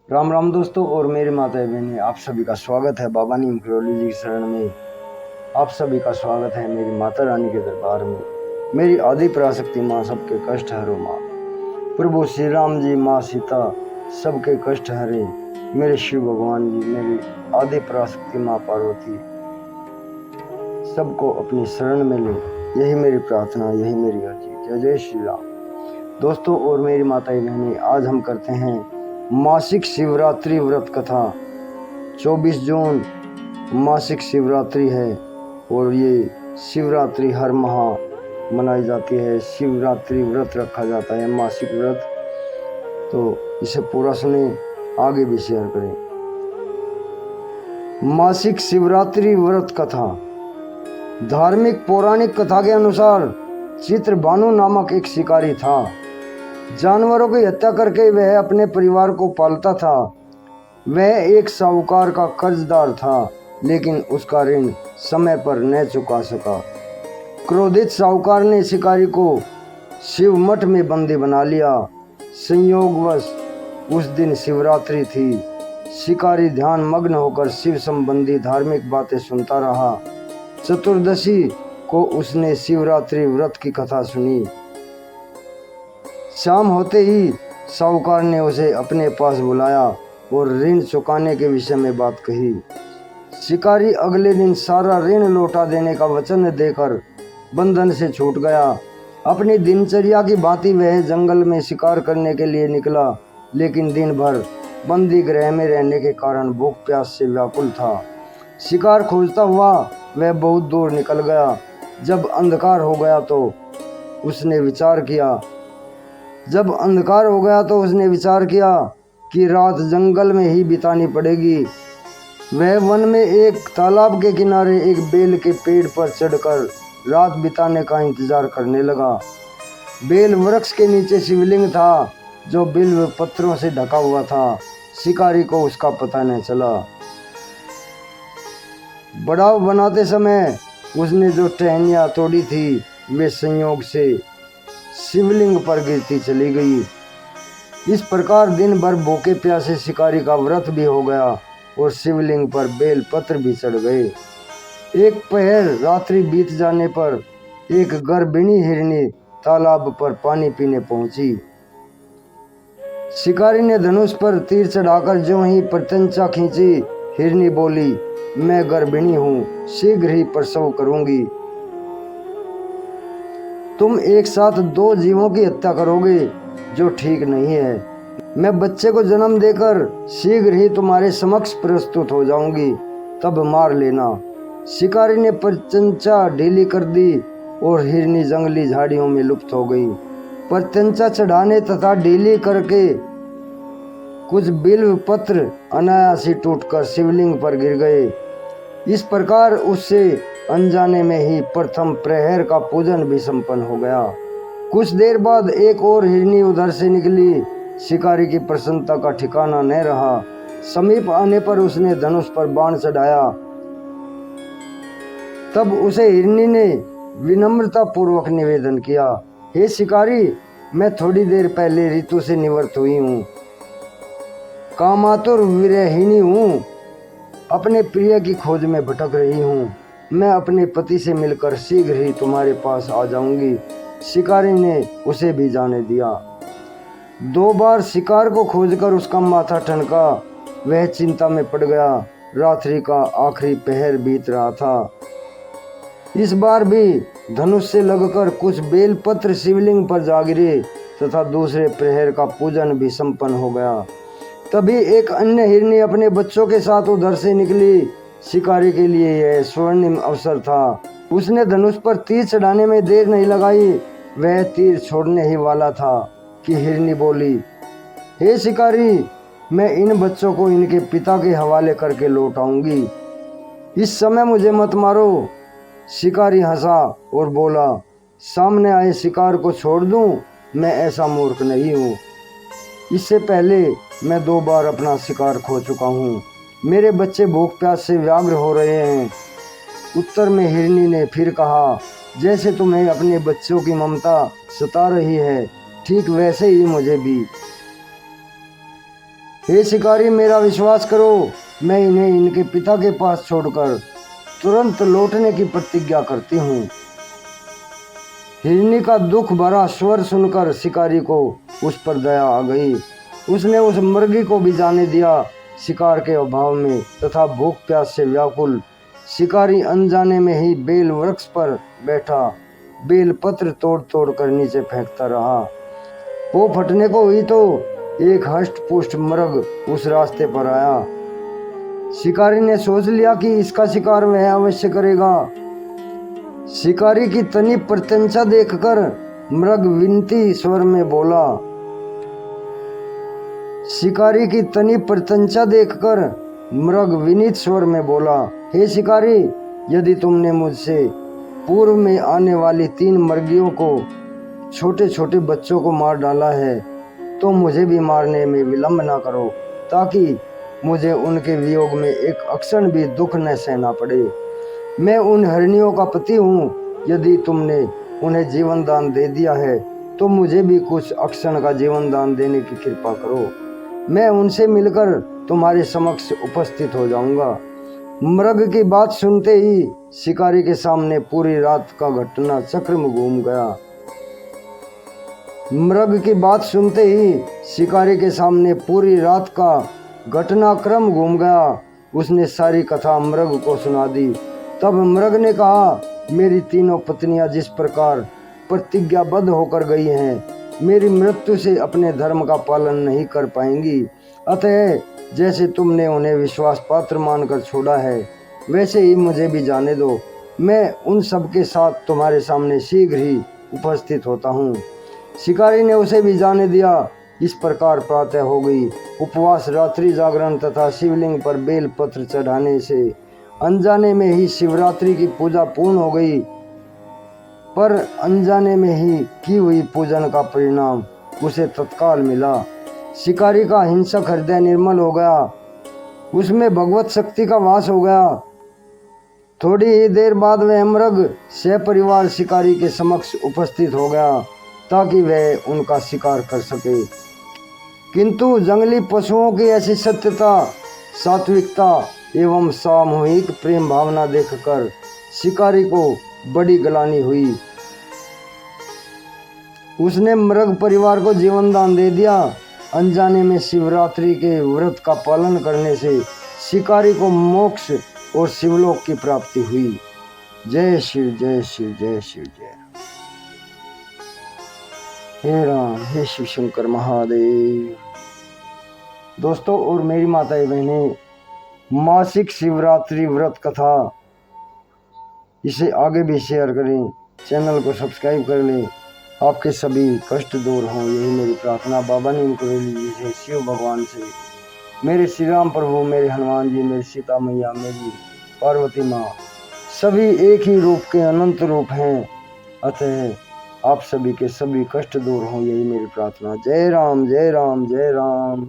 राम राम दोस्तों और मेरी माता बहनी, आप सभी का स्वागत है बाबा नीम करोली जी की शरण में। आप सभी का स्वागत है मेरी माता रानी के दरबार में। मेरी आदि पराशक्ति माँ सबके कष्ट हरो माँ। प्रभु श्री राम जी, माँ सीता सबके कष्ट हरे। मेरे शिव भगवान जी, मेरी आदि पराशक्ति माँ पार्वती सबको अपनी शरण में ले। यही मेरी प्रार्थना, यही मेरी अर्जी। जय जय श्री राम। दोस्तों और मेरी माता बहनी, आज हम करते हैं मासिक शिवरात्रि व्रत कथा। 24 जून मासिक शिवरात्रि है और ये शिवरात्रि हर माह मनाई जाती है। शिवरात्रि व्रत रखा जाता है, मासिक व्रत। तो इसे पूरा सुने, आगे भी शेयर करें। मासिक शिवरात्रि व्रत कथा। धार्मिक पौराणिक कथा के अनुसार चित्रभानु नामक एक शिकारी था। जानवरों की हत्या करके वह अपने परिवार को पालता था। वह एक साहूकार का कर्जदार था, लेकिन उसका ऋण समय पर न चुका सका। क्रोधित साहूकार ने शिकारी को शिव मठ में बंदी बना लिया। संयोगवश उस दिन शिवरात्रि थी। शिकारी ध्यान मग्न होकर शिव संबंधी धार्मिक बातें सुनता रहा। चतुर्दशी को उसने शिवरात्रि व्रत की कथा सुनी। शाम होते ही साहूकार ने उसे अपने पास बुलाया और ऋण चुकाने के विषय में बात कही। शिकारी अगले दिन सारा ऋण लौटा देने का वचन देकर बंधन से छूट गया। अपनी दिनचर्या की भांति वह जंगल में शिकार करने के लिए निकला, लेकिन दिन भर बंदी गृह में रहने के कारण भूख प्यास से व्याकुल था। शिकार खोजता हुआ वह बहुत दूर निकल गया। जब अंधकार हो गया तो उसने विचार किया कि रात जंगल में ही बितानी पड़ेगी। वह वन में एक तालाब के किनारे एक बेल के पेड़ पर चढ़कर रात बिताने का इंतजार करने लगा। बेल वृक्ष के नीचे शिवलिंग था, जो बिल्व पत्रों से ढका हुआ था। शिकारी को उसका पता न चला। बढ़ाव बनाते समय उसने जो टहनियाँ तोड़ी थी, वे संयोग से शिवलिंग पर गिरती चली गई। इस प्रकार दिन भर भूखे प्यासे शिकारी का व्रत भी हो गया और शिवलिंग पर बेल पत्र भी चढ़ गए। एक पहर रात्रि बीत जाने पर एक गर्भिणी हिरनी तालाब पर पानी पीने पहुंची। शिकारी ने धनुष पर तीर चढ़ाकर ज्यों ही प्रत्यंचा खींची, हिरनी बोली, मैं गर्भिणी हूँ, शीघ्र ही प्रसव करूंगी। तुम एक साथ 2 जीवों की हत्या करोगे, जो ठीक नहीं है। मैं बच्चे को जन्म देकर शीघ्र ही तुम्हारे समक्ष प्रस्तुत हो जाऊंगी, तब मार लेना। शिकारी ने प्रत्यंचा ढीली कर दी और हिरनी जंगली झाड़ियों में लुप्त हो गई। प्रत्यंचा चढ़ाने तथा ढीली करके कुछ बिल्व पत्र अनायास ही टूटकर शिवलिंग पर गिर गए। इस प्रकार उससे अनजाने में ही प्रथम प्रहर का पूजन भी संपन्न हो गया। कुछ देर बाद एक और हिरनी उधर से निकली। शिकारी की प्रसन्नता का ठिकाना न रहा। समीप आने पर उसने धनुष पर बाण चढ़ाया। तब उसे हिरनी ने विनम्रता पूर्वक निवेदन किया, हे शिकारी, मैं थोड़ी देर पहले ऋतु से निवृत्त हुई हूँ, कामातुर विरहिणी हूँ, अपने प्रिय की खोज में भटक रही हूँ। मैं अपने पति से मिलकर शीघ्र ही तुम्हारे पास आ जाऊंगी। शिकारी ने उसे भी जाने दिया। 2 बार शिकार को खोजकर उसका माथा ठनका। वह चिंता में पड़ गया। रात्रि का आखिरी पहर बीत रहा था। इस बार भी धनुष से लगकर कुछ बेलपत्र शिवलिंग पर जा गिरे तथा दूसरे प्रहर का पूजन भी संपन्न हो गया। तभी एक अन्य हिरनी अपने बच्चों के साथ उधर से निकली। शिकारी के लिए यह स्वर्णिम अवसर था। उसने धनुष पर तीर चढ़ाने में देर नहीं लगाई। वह तीर छोड़ने ही वाला था कि हिरनी बोली, हे शिकारी, मैं इन बच्चों को इनके पिता के हवाले करके लौट आऊंगी। इस समय मुझे मत मारो। शिकारी हंसा और बोला, सामने आए शिकार को छोड़ दूं? मैं ऐसा मूर्ख नहीं हूँ। इससे पहले मैं 2 बार अपना शिकार खो चुका हूँ। मेरे बच्चे भूख प्यास से व्याग्र हो रहे हैं। उत्तर में हिरनी ने फिर कहा, जैसे तुम्हें अपने बच्चों की ममता सता रही है, ठीक वैसे ही मुझे भी। हे शिकारी, मेरा विश्वास करो, मैं इन्हें इनके पिता के पास छोड़कर तुरंत लौटने की प्रतिज्ञा करती हूँ। हिरनी का दुख भरा स्वर सुनकर शिकारी को उस पर दया आ गई। उसने उस मुर्गी को भी जाने दिया। शिकार के अभाव में तथा भूख प्यास से व्याकुल शिकारी अनजाने में ही बेल वृक्ष पर बैठा बेल पत्र तोड़ तोड़ कर नीचे फेंकता रहा। वो फटने को हुई तो एक हष्ट पुष्ट मृग उस रास्ते पर आया। शिकारी ने सोच लिया कि इसका शिकार वह अवश्य करेगा। शिकारी की तनी प्रत्यंचा देखकर मृग विनती स्वर में बोला। शिकारी की तनी प्रत्यंचा देखकर मृग विनीत स्वर में बोला, हे शिकारी, यदि तुमने मुझसे पूर्व में आने वाली 3 मुर्गियों को छोटे छोटे बच्चों को मार डाला है तो मुझे भी मारने में विलंब ना करो, ताकि मुझे उनके वियोग में एक अक्षण भी दुख न सहना पड़े। मैं उन हरणियों का पति हूँ। यदि तुमने उन्हें जीवन दान दे दिया है तो मुझे भी कुछ अक्षण का जीवन दान देने की कृपा करो। मैं उनसे मिलकर तुम्हारे समक्ष उपस्थित हो जाऊंगा। मृग की बात सुनते ही शिकारी के सामने पूरी रात का घटना चक्र में घूम गया। मृग की बात सुनते ही शिकारी के सामने पूरी रात का घटनाक्रम घूम गया। उसने सारी कथा मृग को सुना दी। तब मृग ने कहा, मेरी 3 पत्नियां जिस प्रकार प्रतिज्ञाबद्ध होकर गई हैं, मेरी मृत्यु से अपने धर्म का पालन नहीं कर पाएंगी। अतः जैसे तुमने उन्हें विश्वास पात्र मानकर छोड़ा है, वैसे ही मुझे भी जाने दो। मैं उन सब के साथ तुम्हारे सामने शीघ्र ही उपस्थित होता हूँ। शिकारी ने उसे भी जाने दिया। इस प्रकार प्रातः हो गई। उपवास, रात्रि जागरण तथा शिवलिंग पर बेल पत्र चढ़ाने से अनजाने में ही शिवरात्रि की पूजा पूर्ण हो गई। पर अनजाने में ही की हुई पूजन का परिणाम उसे तत्काल मिला। शिकारी का हिंसक हृदय निर्मल हो गया। उसमें भगवत शक्ति का वास हो गया। थोड़ी ही देर बाद वह मृग सपरिवार शिकारी के समक्ष उपस्थित हो गया ताकि वह उनका शिकार कर सके। किंतु जंगली पशुओं की ऐसी सत्यता, सात्विकता एवं सामूहिक प्रेम भावना देखकर शिकारी को बड़ी ग्लानि हुई। उसने मृग परिवार को जीवन दान दे दिया। अनजाने में शिवरात्रि के व्रत का पालन करने से शिकारी को मोक्ष और शिवलोक की प्राप्ति हुई। जय शिव, जय शिव, जय शिव, जय। हे राम, हे शिव शंकर महादेव। दोस्तों और मेरी माताएं बहनें, मासिक शिवरात्रि व्रत कथा इसे आगे भी शेयर करें, चैनल को सब्सक्राइब कर लें। आपके सभी कष्ट दूर हों, यही मेरी प्रार्थना बाबा नीम करोली जी से, शिव भगवान से, मेरे श्री राम प्रभु, मेरे हनुमान जी, मेरी सीता मैया, मेरी पार्वती माँ, सभी एक ही रूप के अनंत रूप हैं। अतः आप सभी के सभी कष्ट दूर हों, यही मेरी प्रार्थना। जय राम, जय राम, जय राम।